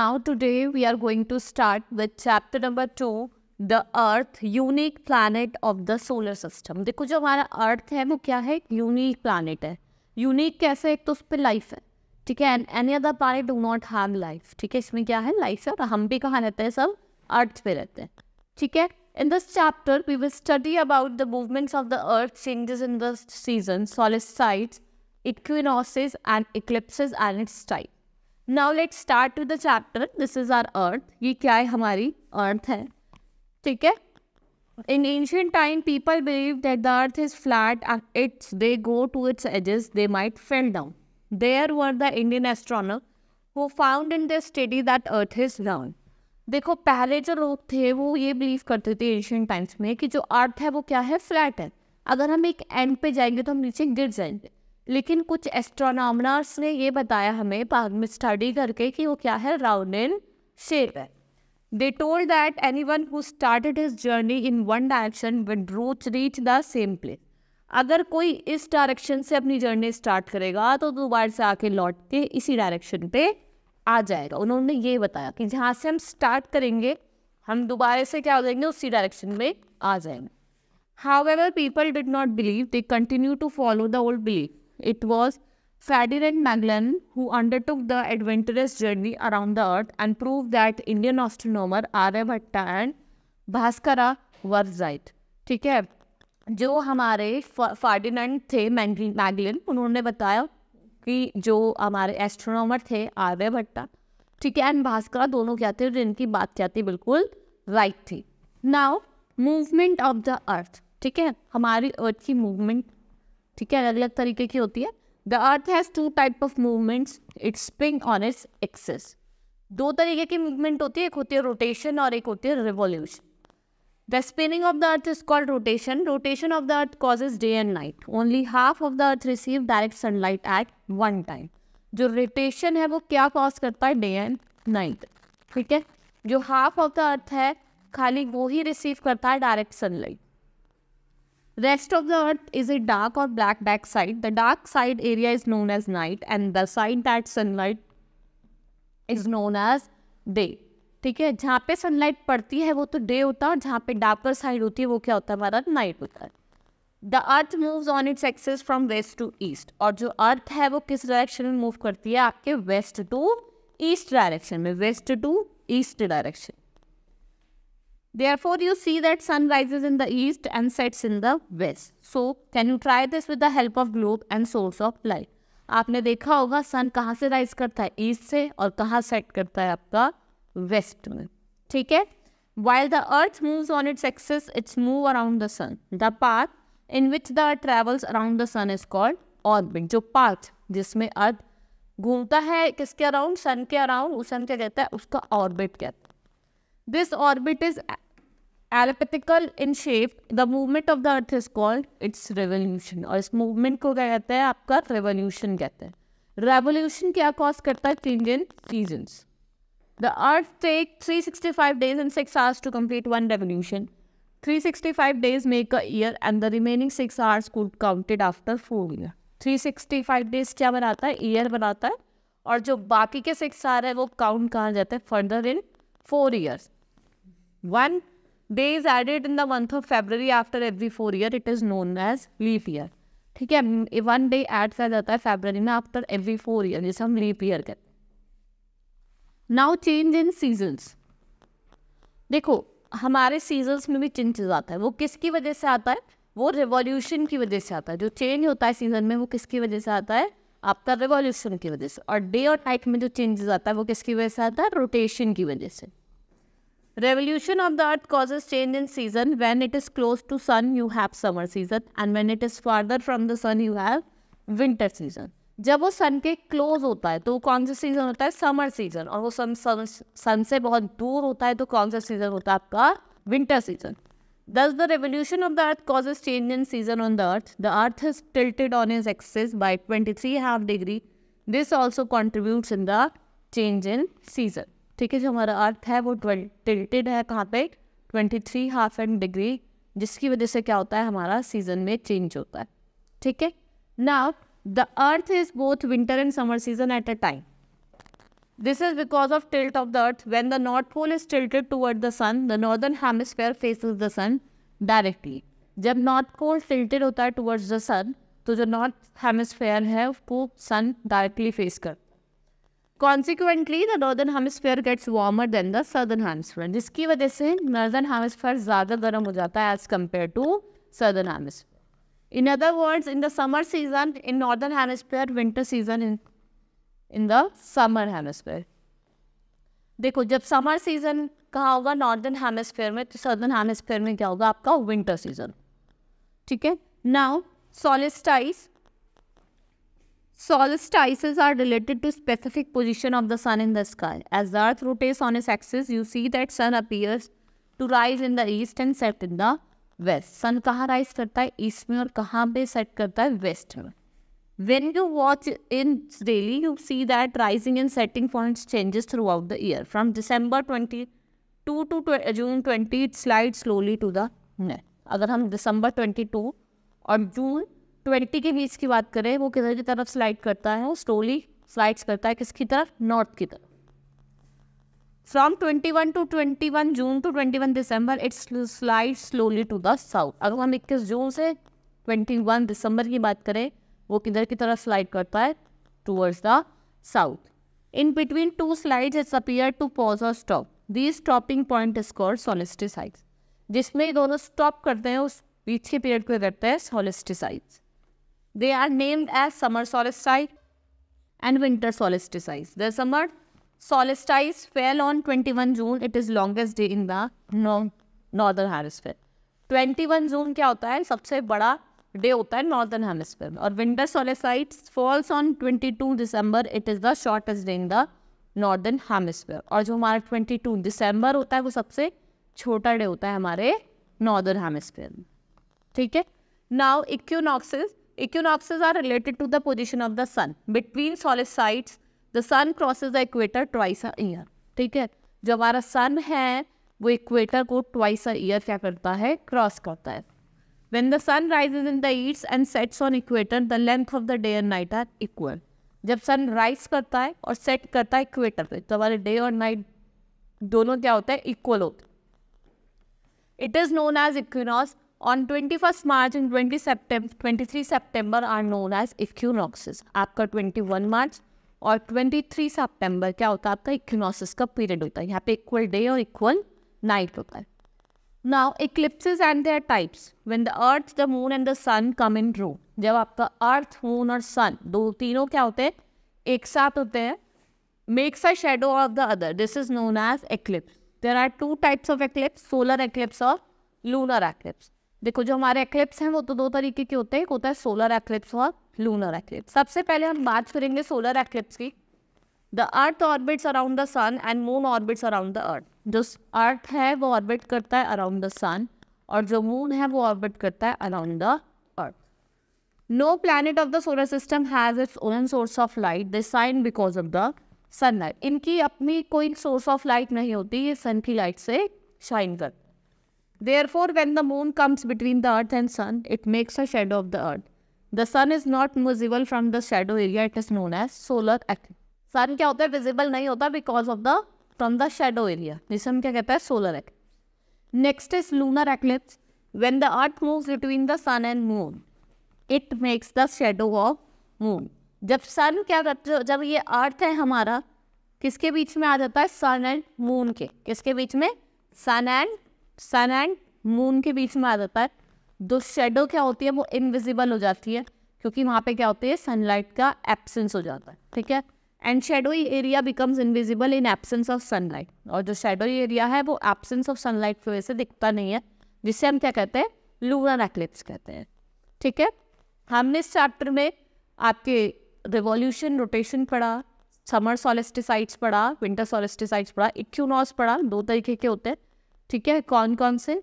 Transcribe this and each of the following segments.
Now today we are going to start with chapter number 2, the Earth, unique planet of the solar system. देखो जो हमारा अर्थ है वो क्या है, यूनिक प्लानट है. यूनिक कैसे, एक तो उस पर लाइफ है, ठीक है, and any other planet do not have life, ठीक है, इसमें क्या है, लाइफ है. और हम भी कहाँ रहते हैं, सब अर्थ पे रहते हैं, ठीक है. In this chapter we will study about the movements of the earth, changes in the seasons, solstices, equinoxes and eclipses and its type. Now let's start with the chapter. This is our earth. ये क्या है, हमारी अर्थ है, ठीक है. In ancient time people believed that the earth is flat and they go to its edges they might fall down. There were the Indian astronomers who found in their study that earth is round. देखो पहले जो लोग थे वो ये believe करते थे Asian times में कि जो अर्थ है वो क्या है, फ्लैट है. अगर हम एक एंड पे जाएंगे तो हम नीचे गिर जाएंगे. लेकिन कुछ एस्ट्रोनॉमर्स ने ये बताया हमें बाद में स्टडी करके कि वो क्या है, राउंड इन शेप है. They told that anyone who started his journey in one direction will reach the same place. अगर कोई इस डायरेक्शन से अपनी जर्नी स्टार्ट करेगा तो दोबारा से आके लौट के इसी डायरेक्शन पे आ जाएगा. उन्होंने ये बताया कि जहाँ से हम स्टार्ट करेंगे हम दोबारा से क्या हो जाएंगे, उसी डायरेक्शन में आ जाएंगे. However, people did not believe. They continued to follow the old belief. It was Ferdinand Magellan who undertook the adventurous journey around the earth and proved that Indian astronomer Aryabhatta and Bhaskara were right. ठीक है, जो हमारे Ferdinand थे Magellan, उन्होंने बताया कि जो हमारे एस्ट्रोनॉमर थे आर्यभट्टा, ठीक है, एंड भास्कर, दोनों क्या थे, जिनकी बात क्या थी, बिल्कुल राइट थी. नाउ मूवमेंट ऑफ द अर्थ, ठीक है, हमारी अर्थ की मूवमेंट, ठीक है, अलग अलग तरीके की होती है. The earth has two type of movements, it's spin on its axis. दो तरीके की मूवमेंट होती है, एक होती है रोटेशन और एक होती है revolution. The spinning of the earth is called rotation. Rotation of the earth causes day and night. Only half of the earth receive direct sunlight at one time. जो rotation है वो क्या cause करता है, day and night, ठीक है. जो half of the earth है खाली वो ही receive करता है direct sunlight. Rest of the earth is a dark or black side. The dark side area is known as night and the side that sunlight is known as day. ठीक है, जहाँ पे sunlight पड़ती है वो तो डे होता है और जहाँ पे डार्कर साइड होती है वो क्या होता है, हमारा नाइट होता है. The earth moves on its axis from west to east. और जो अर्थ है वो किस डायरेक्शन में मूव करती है, आपके वेस्ट टू ईस्ट डायरेक्शन में, west to east direction. Therefore you see that sun rises in the east and sets in the west. So can you try this with the help of globe and source of light. आपने देखा होगा सन कहाँ से rise करता है, east से, और कहाँ सेट करता है, आपका वेस्ट में, ठीक है. While the earth moves on its axis, it's move around the sun. The path in which the earth travels around the sun is called orbit. जो path जिसमें अर्थ घूमता है किसके अराउंड, सन के अराउंड, उस सन क्या कहता है, उसका ऑर्बिट कहता है. This orbit is elliptical in shape. The movement of the earth is called its revolution. और इस मूवमेंट को क्या कहते हैं, आपका revolution कहते हैं. Revolution क्या कॉज करता है, change in seasons. The earth takes 365 days and 6 hours to complete one revolution. 365 days make a year and the remaining 6 hours could counted after 4 years. 365 days क्या बनाता है, ईयर बनाता है, और जो बाकी के 6 hours है वो काउंट कहाँ जाता है, further in 4 years. 1 day is added in the month of February after every 4 years. It is known as leap year. ठीक है, 1 day ऐड किया जाता है फरवरी में आफ्टर एवरी 4 years, जिसे हम लीप ईयर कहते हैं. Now change in seasons. देखो हमारे सीजन्स में भी चेंजेस आता है, वो किसकी वजह से आता है, वो रिवॉल्यूशन की वजह से आता है. जो चेंज होता है सीजन में वो किसकी वजह से आता है, आपका रिवॉल्यूशन की वजह से. और डे और नाइट में जो चेंजेस आता है वो किसकी वजह से आता है, रोटेशन की वजह से. Revolution of the earth causes change in season. When it is close to sun you have summer season and when it is farther from the sun you have winter season. जब वो सन के close होता है तो कौन सा season होता है, समर सीजन. और वो सन से बहुत दूर होता है तो कौन सा सीजन होता है, आपका winter season. Thus the revolution of the earth causes change in season on the earth. The earth is tilted on its axis by 23.5 degree. This also contributes in the change in season. ठीक है, जो हमारा अर्थ है वो tilted है कहाँ पे, 23.5 degree, जिसकी वजह से क्या होता है, हमारा सीजन में चेंज होता है. ठीक है. Now the earth is both winter and summer season at a time. This is because of tilt of the earth. When the north pole is tilted toward the sun, the northern hemisphere faces the sun directly. जब north pole tilted होता है towards the sun, तो जो north hemisphere है वो सन directly face कर. Consequently, the northern hemisphere gets warmer than the southern hemisphere, जिसकी वजह से northern hemisphere ज़्यादा गर्म हो जाता है as compared to southern hemisphere. In other words, in the summer season in northern hemisphere, winter season in the summer hemisphere. देखो जब समर सीजन कहाँ होगा नॉर्दर्न हेमिस्फेयर में, तो सदर्न हेमिस्फेयर में क्या होगा आपका विंटर सीजन. ठीक है. Now solstices are related to specific position of the sun in the sky. As the earth rotates on its axis, you see that sun appears to rise in the east and set in the west. sun कहाँ rise करता है, east में, और कहाँ पे set करता है, waste में. When you watch in daily, you see that rising and setting points changes throughout the year. From December 22 to June 20, it slides slowly to the net. अगर हम December 22 और June 20 के बीच की बात करें, वो किधर की तरफ स्लाइड करता है, स्लोली स्लाइड्स करता है, किसकी तरफ, नॉर्थ की तरफ. From 21 to 21 June to 21 December, it slides slowly to the south. अगर हम 21 जून से 21 दिसंबर की बात करें, वो किधर की तरफ स्लाइड करता है, towards the south. In between two slides it's appear to pause और stop. This stopping point is called solstices. जिसमें दोनों स्टॉप करते हैं उस बीच के पीरियड को कहते हैं solstices. They are named as summer solstice and winter solstices. The summer solstice fell on 21 June. It is longest day in the northern hemisphere. 21 जून क्या होता है, सबसे बड़ा डे होता है नॉर्दर्न हेमिस्फीयर में. और winter solstices falls on 22 December. It is the shortest day in the northern hemisphere. और जो हमारा 22 दिसंबर होता है वो सबसे छोटा डे होता है हमारे नॉर्दर्न हेमिस्फीयर में. ठीक है. Now equinoxes are related to the position of the sun. Between solstices the sun crosses the equator twice a year. ठीक है. जो हमारा सन है वो इक्वेटर को ट्वाइस अ ईयर क्या करता है, क्रॉस करता है. When the sun rises in the east and sets on equator, the length of the day and night are equal. जब सन राइज करता है और सेट करता है इक्वेटर पे, तो हमारे डे और नाइट दोनों क्या होता है, इक्वल होते हैं. It is known as equinox. On 21 March and 23 September are known as equinoxes. आपका 21 मार्च और 23 सितंबर क्या होता है, आपका इक्विनॉक्सेस का पीरियड होता है. यहाँ पे इक्वल डे और इक्वल नाइट होता है. Now eclipses and their types. When the earth, the moon and the sun come in row. जब आपका अर्थ, मून और सन दो तीनों क्या होते हैं, एक साथ होते हैं, makes a shadow of the other. This is known as eclipse. There are two types of eclipse, solar eclipse और lunar eclipse. देखो जो हमारे eclipse हैं वो तो दो तरीके के होते हैं, एक होता है solar eclipse और lunar eclipse. सबसे पहले हम बात करेंगे solar eclipse की. The earth orbits around the sun and moon orbits around the earth. जो अर्थ है वो ऑर्बिट करता है अराउंड द सन, और जो मून है वो ऑर्बिट करता है around the earth. No planet of the solar system has its own source of light. They shine because of the sunlight. इनकी अपनी कोई सोर्स ऑफ लाइट नहीं होती, ये सन की लाइट से शाइन करते हैं. Therefore when the moon comes between the earth and sun, it makes a shadow of the earth. The sun is not visible from the shadow area. It is known as solar eclipse. Sun क्या होता है, visible नहीं होता because of the from the shadow area, जिसे हम क्या कहते हैं, solar eclipse. Next is lunar eclipse. When the earth moves between the sun and moon, it makes the shadow of moon. जब सन क्या करते हैं, जब ये अर्थ है हमारा किसके बीच में आ जाता है, सन एंड मून के. किसके बीच में, सन एंड मून के बीच में आ जाता है. दो शेडो क्या होती है, वो इनविजिबल हो जाती है क्योंकि वहाँ पे क्या होती है, सनलाइट का एब्सेंस हो जाता है. ठीक है. And shadowy area becomes invisible in absence of sunlight. और जो शेडोई एरिया है वो एब्सेंस ऑफ सनलाइट की वजह से दिखता नहीं है, जिससे हम क्या कहते हैं, लूनर एक्लिप्स कहते हैं. ठीक है. हमने इस चैप्टर में आपके रिवॉल्यूशन, रोटेशन पढ़ा, समर सोलिस्टिसाइड्स पढ़ा, विंटर सोलिस्टिसाइड्स पढ़ा, इक्विनॉक्स पढ़ा. दो तरीके के होते हैं. ठीक है. कौन कौन से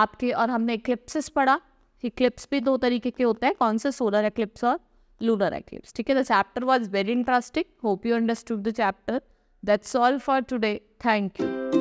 आपके, और हमने इक्लिप्सिस पढ़ा. इक्लिप्स भी दो तरीके के होते हैं. कौन से, सोलर एक्लिप्स और lunar eclipse. ठीक है. The chapter was very interesting. Hope you understood the chapter. That's all for today. Thank you.